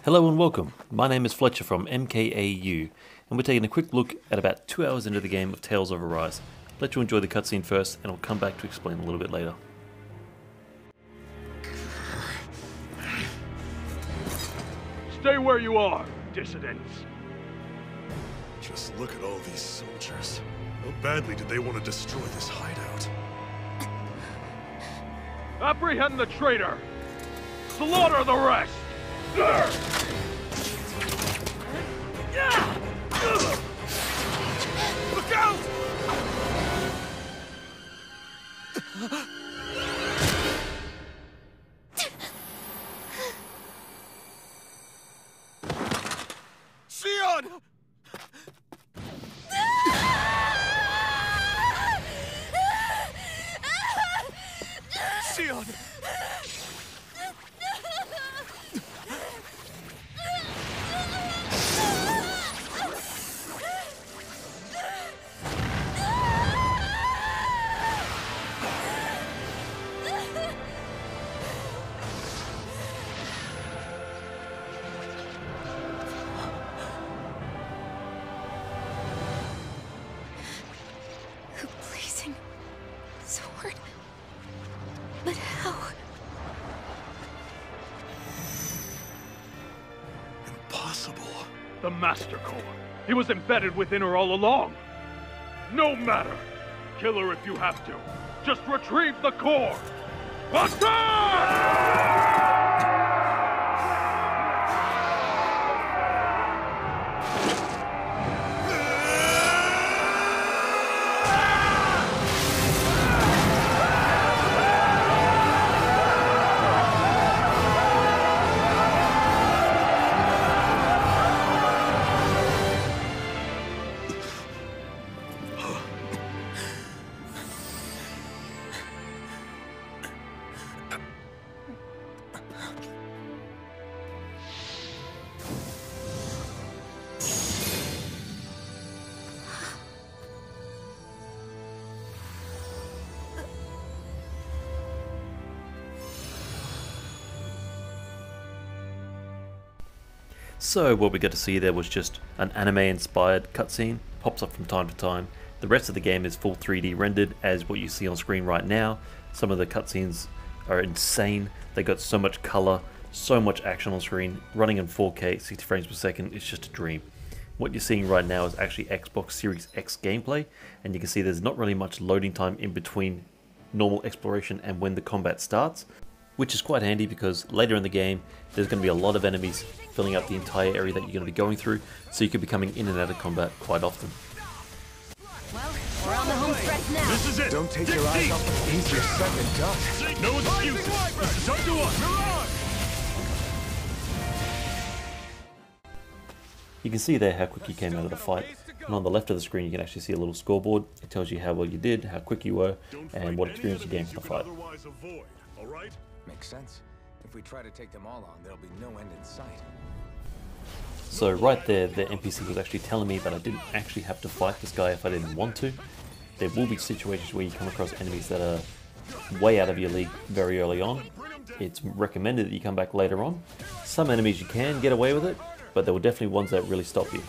Hello and welcome. My name is Fletcher from MKAU, and we're taking a quick look at about 2 hours into the game of Tales of Arise. Let you enjoy the cutscene first, and I'll come back to explain a little bit later. Stay where you are, dissidents. Just look at all these soldiers. How badly did they want to destroy this hideout? Apprehend the traitor! Slaughter the rest! Look out! Sion! Sion! Blazing sword? But how? Impossible. The Master Core. He was embedded within her all along. No matter. Kill her if you have to. Just retrieve the core. Attack! So what we got to see there was just an anime-inspired cutscene, pops up from time to time. The rest of the game is full 3D rendered, as what you see on screen right now. Some of the cutscenes are insane. They got so much color, so much action on screen, running in 4K, 60 frames per second. It's just a dream. What you're seeing right now is actually Xbox Series X gameplay, and you can see there's not really much loading time in between normal exploration and when the combat starts, which is quite handy because later in the game there's going to be a lot of enemies filling up the entire area that you're going to be going through, so you could be coming in and out of combat quite often. Well, we're on the home stretch now. This is it! Don't take your eyes off the easier said than done. No excuses! This is up to us! You can see there how quick you came out of the fight, and on the left of the screen you can actually see a little scoreboard. It tells you how well you did, how quick you were, and what experience you gained from the fight. Makes sense. If we try to take them all on, there'll be no end in sight. So right there, the NPC was actually telling me that I didn't actually have to fight this guy if I didn't want to. There will be situations where you come across enemies that are way out of your league very early on. It's recommended that you come back later on. Some enemies you can get away with it, but there were definitely ones that really stop you.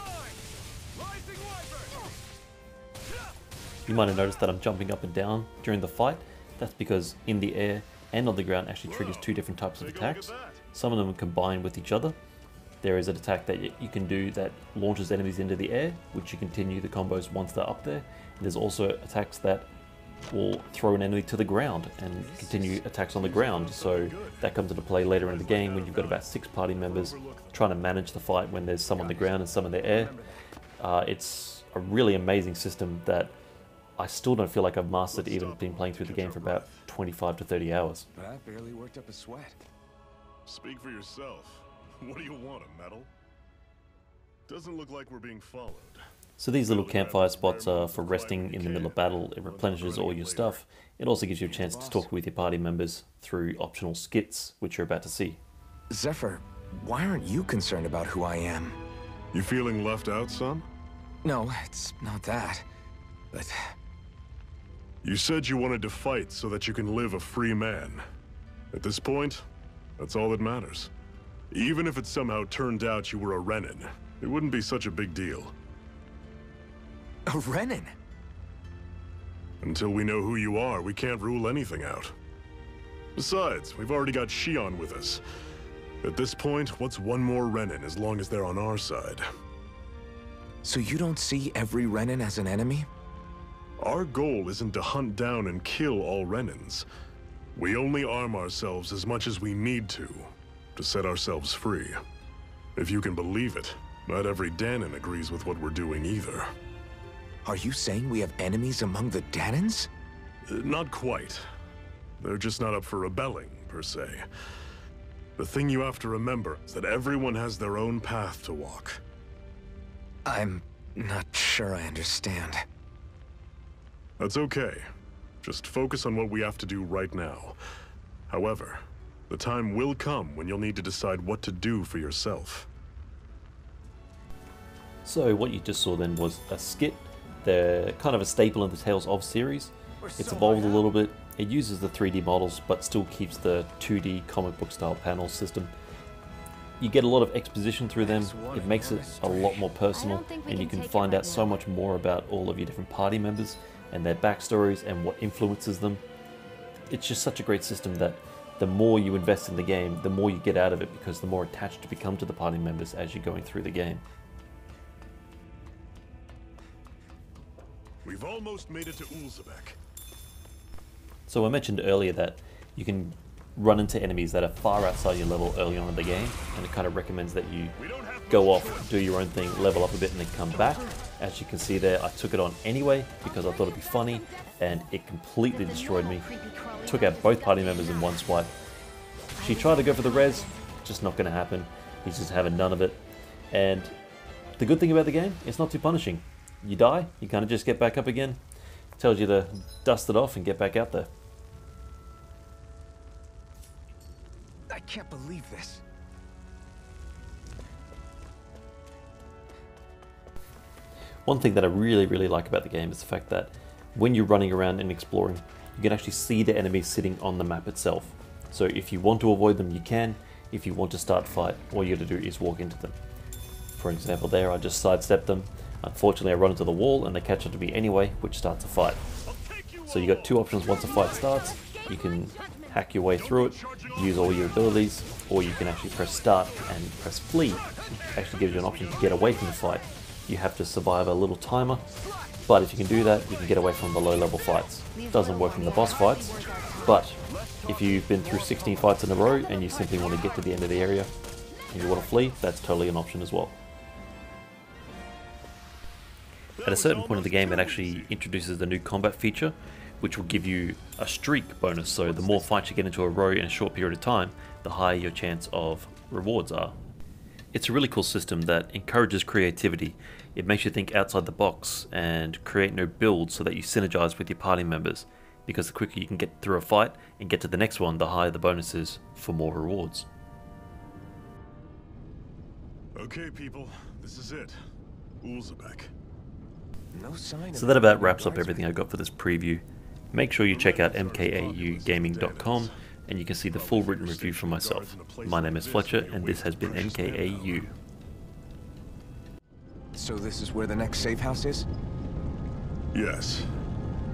You might have noticed that I'm jumping up and down during the fight. That's because in the air and on the ground actually triggers two different types of attacks. Some of them combine with each other. There is an attack that you can do that launches enemies into the air, which you continue the combos once they're up there. And there's also attacks that will throw an enemy to the ground and continue attacks on the ground. So that comes into play later in the game when you've got about 6 party members trying to manage the fight when there's some on the ground and some in the air. It's a really amazing system that I still don't feel like I've mastered, even been playing through the game for about 25 to 30 hours. That barely worked up a sweat. Speak for yourself. What do you want, a medal? Doesn't look like we're being followed. So these little campfire spots are for resting in the middle of battle. It replenishes all your stuff. It also gives you a chance to talk with your party members through optional skits, which you're about to see. Zephyr, why aren't you concerned about who I am? You feeling left out, son? No, it's not that. But You said you wanted to fight so that you can live a free man. At this point, that's all that matters. Even if it somehow turned out you were a Renin, it wouldn't be such a big deal. A Renin? Until we know who you are, we can't rule anything out. Besides, we've already got Shion with us. At this point, what's one more Renin as long as they're on our side? So you don't see every Renin as an enemy? Our goal isn't to hunt down and kill all Renins. We only arm ourselves as much as we need to set ourselves free. If you can believe it, not every Danin agrees with what we're doing either. Are you saying we have enemies among the Danins? Not quite. They're just not up for rebelling, per se. The thing you have to remember is that everyone has their own path to walk. I'm not sure I understand. That's okay. Just focus on what we have to do right now. However, the time will come when you'll need to decide what to do for yourself. So what you just saw then was a skit. They're kind of a staple in the Tales of series. It's evolved a little bit. It uses the 3D models but still keeps the 2D comic book style panel system. You get a lot of exposition through them. It makes it a lot more personal, and you can find out so much more about all of your different party members and their backstories and what influences them. It's just such a great system that the more you invest in the game, the more you get out of it, because the more attached you become to the party members as you're going through the game. We've almost made it to Ulzebek. So I mentioned earlier that you can run into enemies that are far outside your level early on in the game, and it kind of recommends that you go off, do your own thing, level up a bit, and then come back. As you can see there, I took it on anyway because I thought it'd be funny, and it completely destroyed me. Took out both party members in one swipe. She tried to go for the res, just not going to happen. He's just having none of it. And the good thing about the game, it's not too punishing. You die, you kind of just get back up again. Tells you to dust it off and get back out there. I can't believe this. One thing that I really like about the game is the fact that when you're running around and exploring, you can actually see the enemies sitting on the map itself. So if you want to avoid them, you can. If you want to start a fight, all you got to do is walk into them. For example there, I just sidestepped them. Unfortunately I run into the wall and they catch up to me anyway, which starts a fight. So you got two options once a fight starts. You can hack your way through it, use all your abilities, or you can actually press start and press flee. It actually gives you an option to get away from the fight. You have to survive a little timer, but if you can do that, you can get away from the low level fights. It doesn't work in the boss fights, but if you've been through 16 fights in a row and you simply want to get to the end of the area and you want to flee, that's totally an option as well. At a certain point of the game, it actually introduces the new combat feature, which will give you a streak bonus. So the more fights you get into a row in a short period of time, the higher your chance of rewards are. It's a really cool system that encourages creativity. It makes you think outside the box and create new builds so that you synergize with your party members, because the quicker you can get through a fight and get to the next one, the higher the bonus is for more rewards. Okay, people, this is it. Ulzebek. No sign So that about wraps up everything I got for this preview. Make sure you check out MKAUgaming.com and you can see the full written review from myself. My name is Fletcher and this has been MKAU. So this is where the next safe house is? Yes.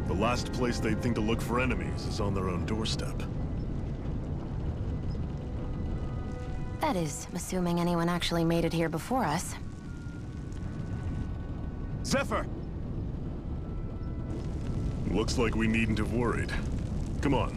The last place they'd think to look for enemies is on their own doorstep. That is, assuming anyone actually made it here before us. Zephyr! Looks like we needn't have worried. Come on,